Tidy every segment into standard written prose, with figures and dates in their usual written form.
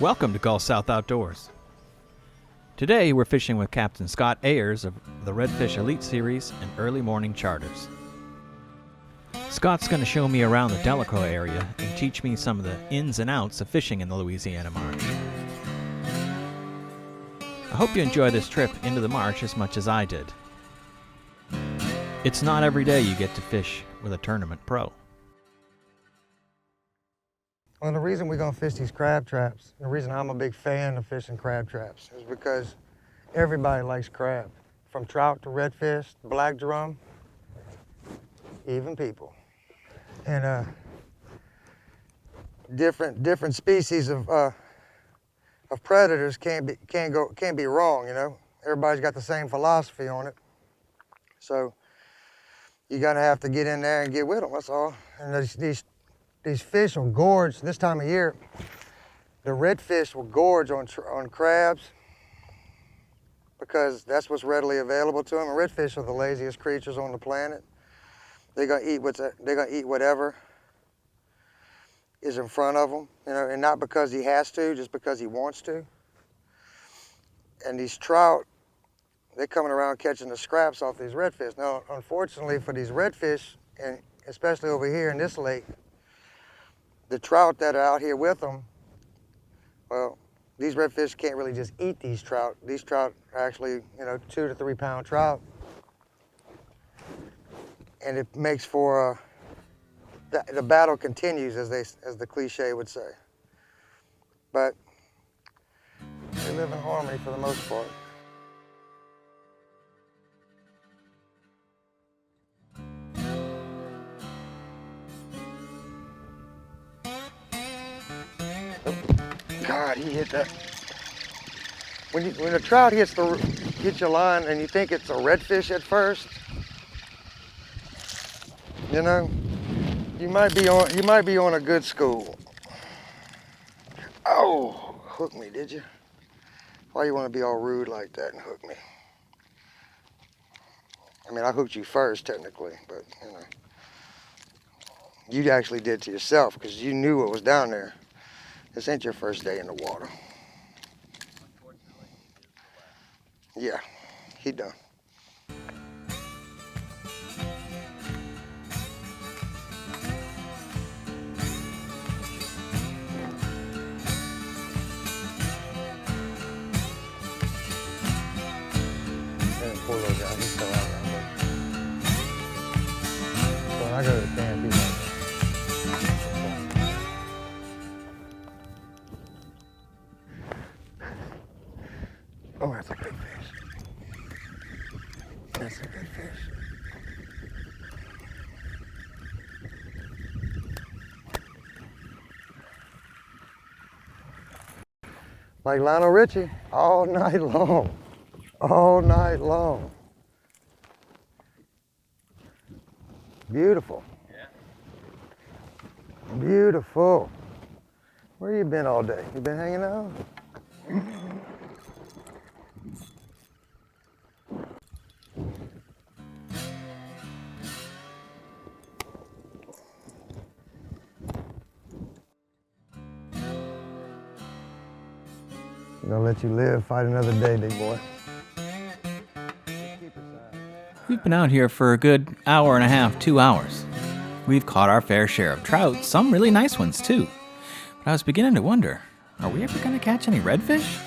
Welcome to Gulf South Outdoors. Today we're fishing with Captain Scott Ayers of the Redfish Elite Series and Early Morning Charters. Scott's going to show me around the Delacroix area and teach me some of the ins and outs of fishing in the Louisiana Marsh. I hope you enjoy this trip into the marsh as much as I did. It's not every day you get to fish with a tournament pro. Well, the reason we're gonna fish these crab traps, the reason I'm a big fan of fishing crab traps is because everybody likes crab. From trout to redfish, black drum, even people. And different species of predators can't be wrong, you know. Everybody's got the same philosophy on it. So you're gonna have to get in there and get with them, that's all. And these fish will gorge this time of year. The redfish will gorge on crabs because that's what's readily available to them. And redfish are the laziest creatures on the planet. They're gonna eat whatever is in front of them, you know, and not because he has to, just because he wants to. And these trout, they're coming around catching the scraps off these redfish. Now, unfortunately for these redfish, and especially over here in this lake, the trout that are out here with them, well, these redfish can't really just eat these trout. These trout are actually, you know, 2 to 3 pound trout. And it makes for, the battle continues, as the cliche would say. But they live in harmony for the most part. God, he hit that. When a trout hits your line and you think it's a redfish at first, you know, you might be on a good school. Oh, hook me, did you? Why you want to be all rude like that and hook me? I mean, I hooked you first technically, but you know, you actually did to yourself because you knew what was down there. This ain't your first day in the water. Yeah, he done. Poor little guy, he's still out there. So when I go to the camp, he's like, oh, that's a big fish. That's a big fish. Like Lionel Richie, all night long. All night long. Beautiful. Yeah. Beautiful. Where you been all day? You been hanging out? I'm gonna let you live, fight another day, big boy. We've been out here for a good hour and a half, 2 hours. We've caught our fair share of trout, some really nice ones too. But I was beginning to wonder, are we ever going to catch any redfish?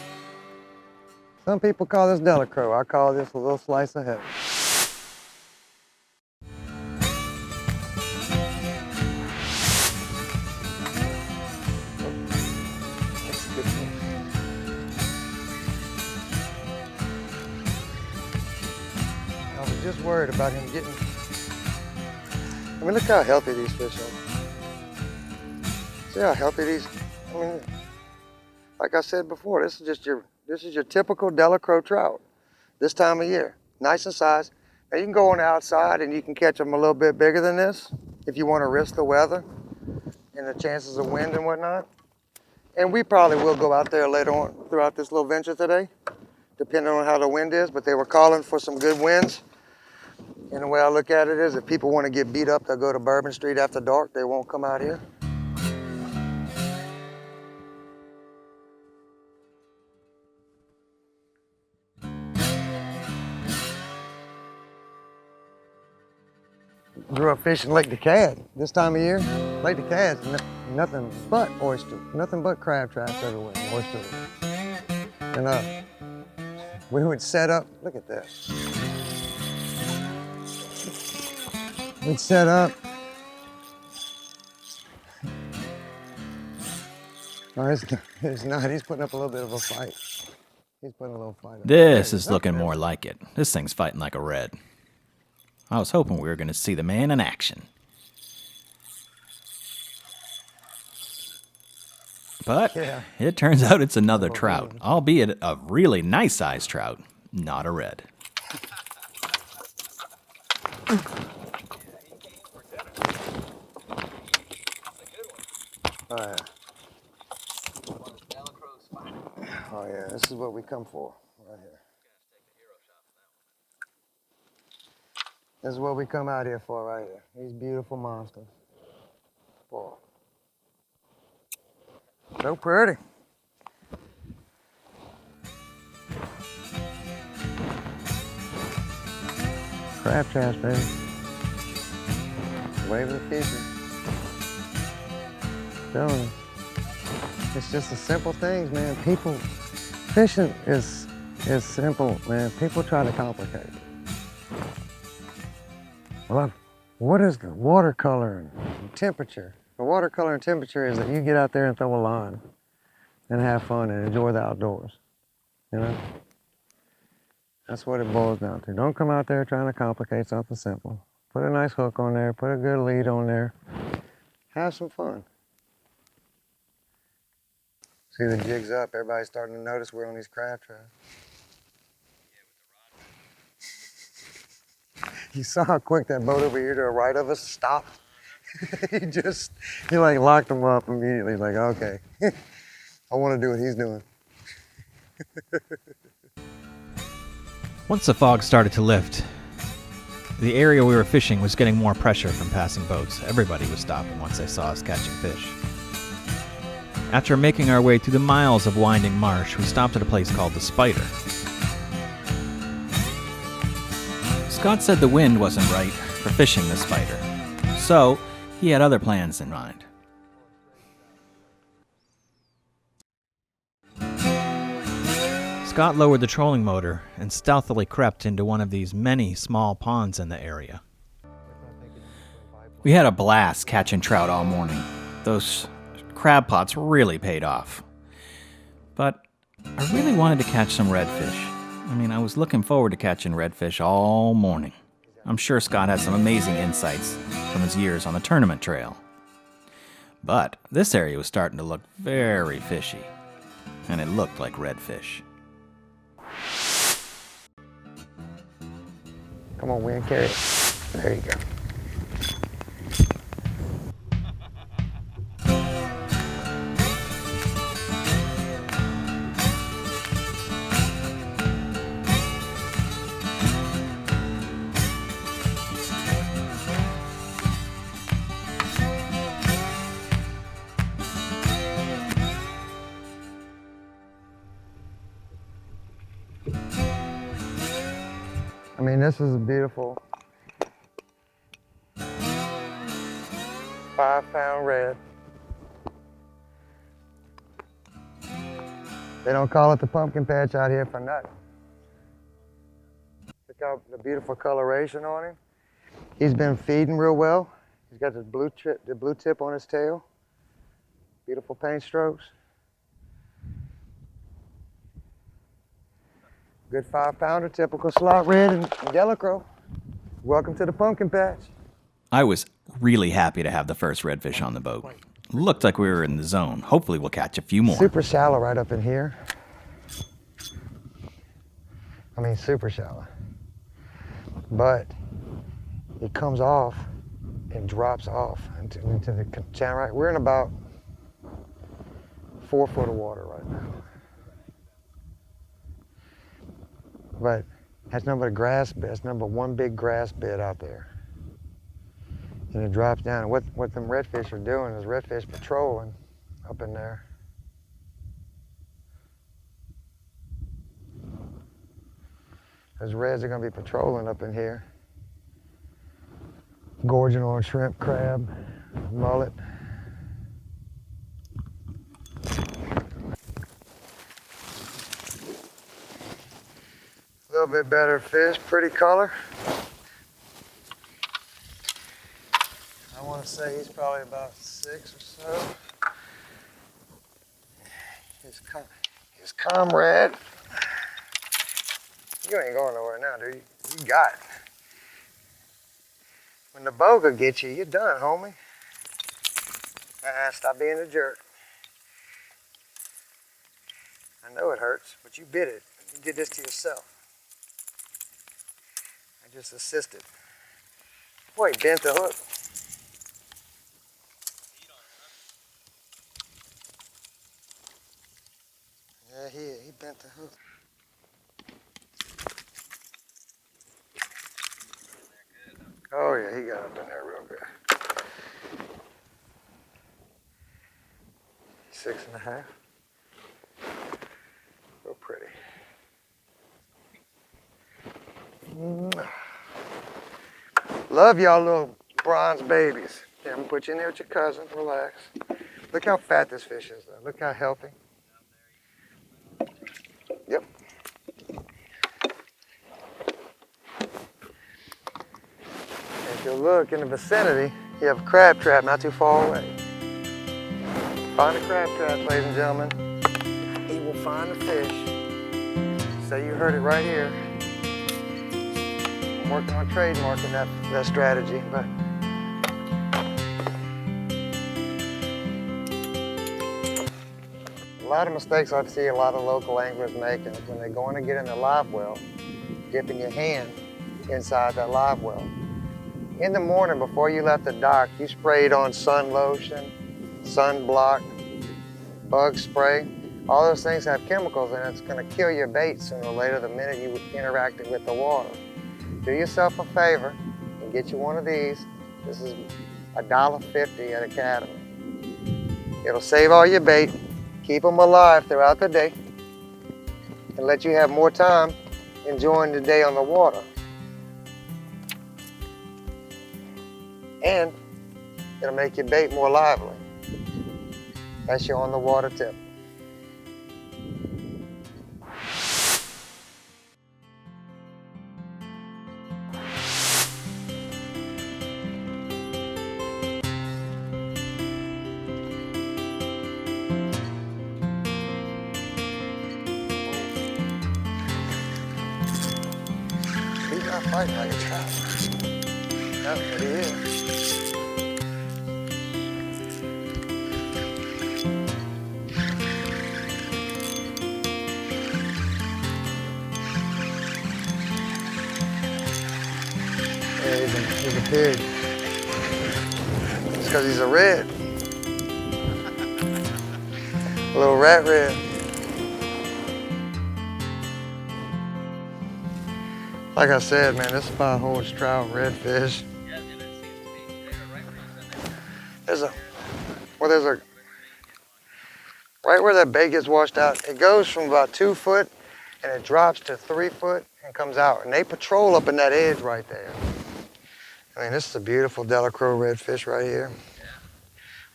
Some people call this Delacroix. I call this a little slice of heaven. Just worried about him getting. I mean, look how healthy these fish are. See how healthy these. I mean, like I said before, this is your typical Delacroix trout. This time of year, nice and sized. Now you can go on the outside and you can catch them a little bit bigger than this if you want to risk the weather and the chances of wind and whatnot. And we probably will go out there later on throughout this little venture today, depending on how the wind is. But they were calling for some good winds. And the way I look at it is, if people want to get beat up, they'll go to Bourbon Street after dark. They won't come out here. grew up fishing Lake Decad this time of year. Lake Decad's nothing but oyster, nothing but crab traps everywhere, oyster. And we would set up, look at that. We'd set up. No, it's not. He's putting up a little bit of a fight. He's putting a little fight up. This is looking more like it. This thing's fighting like a red. I was hoping we were going to see the man in action. But it turns out it's another trout, albeit a really nice-sized trout, not a red. Oh yeah. Oh yeah, this is what we come for, right here. This is what we come out here for, right here. These beautiful monsters. Boy. So pretty. Crab traps, baby. Wave of the fishing. Telling you. It's just the simple things, man. People, fishing is simple, man. People try to complicate it. Well, what is the watercolor and temperature? The watercolor and temperature is that you get out there and throw a line and have fun and enjoy the outdoors, you know? That's what it boils down to. Don't come out there trying to complicate something simple. Put a nice hook on there, put a good lead on there, have some fun. See, the jig's up. Everybody's starting to notice we're on these crab traps. You saw how quick that boat over here to the right of us stopped? he like locked him up immediately. He's like, okay, I want to do what he's doing. Once the fog started to lift, the area we were fishing was getting more pressure from passing boats. Everybody was stopping once they saw us catching fish. After making our way through the miles of winding marsh, we stopped at a place called the Spider. Scott said the wind wasn't right for fishing the Spider, so he had other plans in mind. Scott lowered the trolling motor and stealthily crept into one of these many small ponds in the area. We had a blast catching trout all morning. Those crab pots really paid off. But I really wanted to catch some redfish. I mean, I was looking forward to catching redfish all morning. I'm sure Scott has some amazing insights from his years on the tournament trail. But this area was starting to look very fishy, and it looked like redfish. Come on, wind, carry it. There you go. I mean, this is a beautiful 5-pound red. They don't call it the pumpkin patch out here for nothing. Look how the beautiful coloration on him. He's been feeding real well. He's got the blue tip on his tail. Beautiful paint strokes. Good 5-pounder, typical slot red and Delacroix. Welcome to the pumpkin patch. I was really happy to have the first redfish on the boat. Looked like we were in the zone. Hopefully we'll catch a few more. Super shallow right up in here. I mean, super shallow. But it comes off and drops off into the channel. Right, we're in about 4 foot of water right now. But that's number a grass bed. That's number one big grass bed out there. And it drops down. And what them redfish are doing is redfish patrolling up in there. Those reds are going to be patrolling up in here. gorging on shrimp, crab, mullet. A little bit better fish, pretty color. I want to say he's probably about 6 or so. His comrade. You ain't going nowhere now, do you? You got it. When the boga gets you, you're done, homie. Stop being a jerk. I know it hurts, but you bit it. You did this to yourself. I just assisted. Boy, he bent the hook. Yeah, he bent the hook. Oh yeah, he got up in there real good. 6.5. Real pretty. Love y'all little bronze babies. Okay, I'm gonna put you in there with your cousin. Relax. Look how fat this fish is though. Look how healthy. Yep. If you look in the vicinity, you have a crab trap not too far away. Find a crab trap, ladies and gentlemen. He will find the fish. Say you heard it right here. I'm working on trademarking that strategy, but a lot of mistakes I see a lot of local anglers making is when they're going to get in the live well, dipping your hand inside that live well. In the morning before you left the dock, you sprayed on sun lotion, sunblock, bug spray. All those things have chemicals and it's going to kill your bait sooner or later the minute you interacted with the water. Do yourself a favor and get you one of these. This is $1.50 at Academy. It'll save all your bait, keep them alive throughout the day, and let you have more time enjoying the day on the water. And it'll make your bait more lively. That's your on the water tip. He's not fighting like a trout. That's what he is. Yeah, he's a pig. It's because he's a red. A little rat red. Like I said, man, this spot holds trout, redfish. Yeah, and it seems to be there right where you said that. There's a, right where that bait gets washed out, it goes from about 2 foot and it drops to 3 foot and comes out. And they patrol up in that edge right there. I mean, this is a beautiful Delacroix redfish right here. Yeah.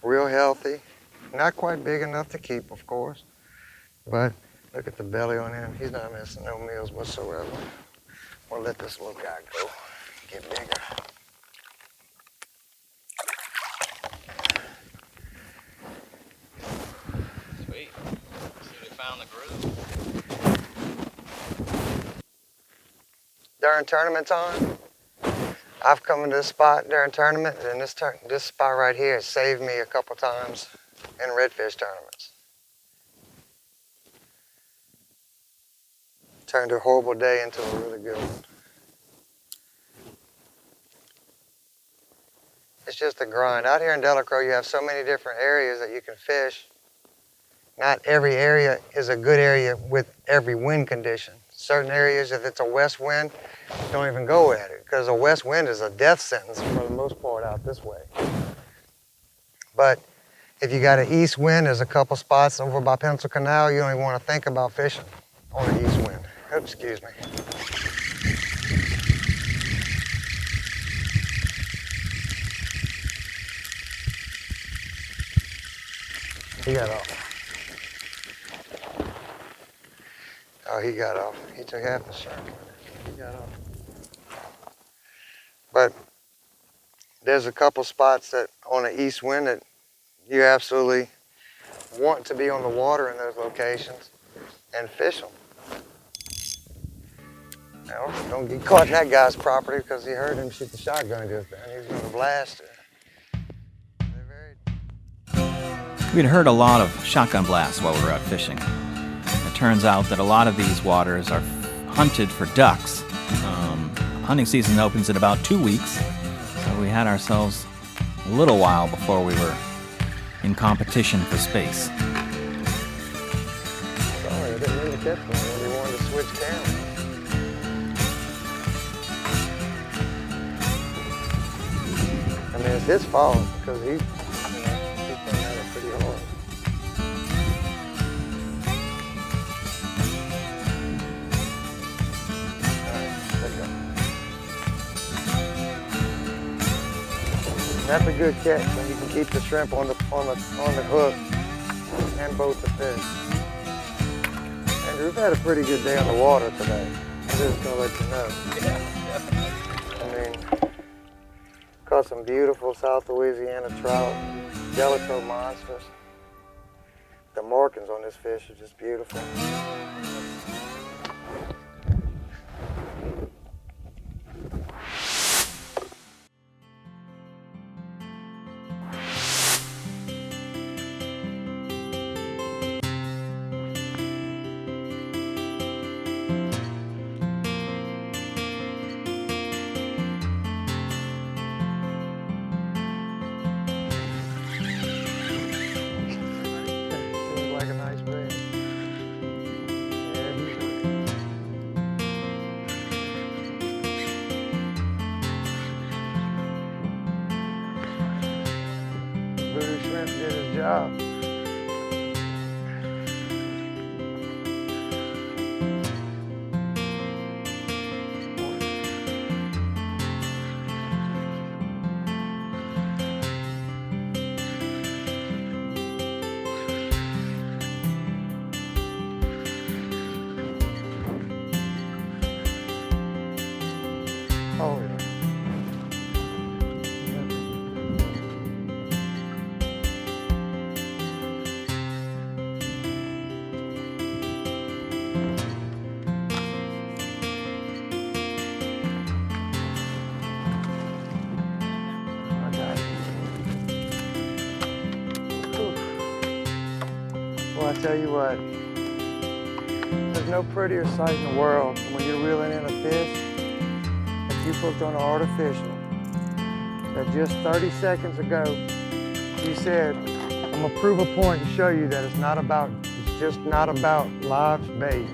Real healthy. Not quite big enough to keep, of course. But look at the belly on him. He's not missing no meals whatsoever. We'll let this little guy go, get bigger. Sweet. See, we found the groove. During tournament time, I've come to this spot during tournament, and this spot right here has saved me a couple times in redfish tournaments. Turned a horrible day into a really good one. It's just a grind. Out here in Delacroix, you have so many different areas that you can fish. Not every area is a good area with every wind condition. Certain areas, if it's a west wind, don't even go at it, because a west wind is a death sentence for the most part out this way. But if you got an east wind, there's a couple spots over by Pencil Canal, you don't even want to think about fishing on an east wind. Oops, excuse me. He got off. Oh, he got off. He took half the shrimp. He got off. But there's a couple spots that on the east wind that you absolutely want to be on the water in those locations and fish them. Now, don't get caught in that guy's property because he heard him shoot the shotgun just then. He was going to blast it. We'd heard a lot of shotgun blasts while we were out fishing. It turns out that a lot of these waters are hunted for ducks. Hunting season opens in about 2 weeks, so we had ourselves a little while before we were in competition for space. Sorry, I didn't mean to catch one when he wanted to switch cameras. I mean, it's his fault because he's coming at it pretty hard. That's a good catch when you can keep the shrimp on the hook and both the fish. And we've had a pretty good day on the water today. I'm just gonna let you know. I mean, caught some beautiful South Louisiana trout, Delacroix monsters. The markings on this fish are just beautiful. Like a nice red. Yeah, he's Voodoo Shrimp did his job. Oh, yeah. I got it. Oof. Well, I tell you what, there's no prettier sight in the world than when you're reeling in a fish you hooked on an artificial that just 30 seconds ago you said, I'm gonna prove a point and show you that it's just not about live bait.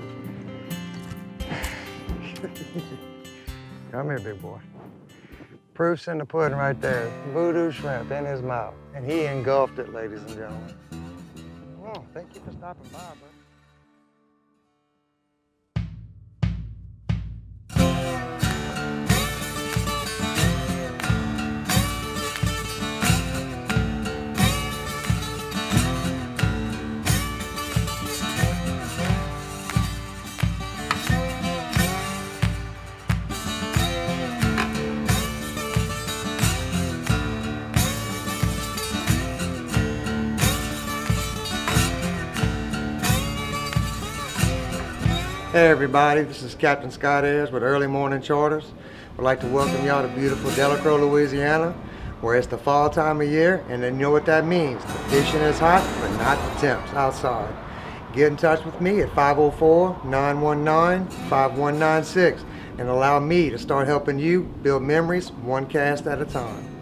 Come here, big boy. Proof's in the pudding right there. Voodoo shrimp in his mouth. And he engulfed it, ladies and gentlemen. Oh, thank you for stopping by, bud. Hey everybody, this is Captain Scott Ayers with Early Morning Charters. I'd like to welcome y'all to beautiful Delacroix, Louisiana, where it's the fall time of year, and then you know what that means. The fishing is hot, but not the temps outside. Get in touch with me at 504-919-5196 and allow me to start helping you build memories one cast at a time.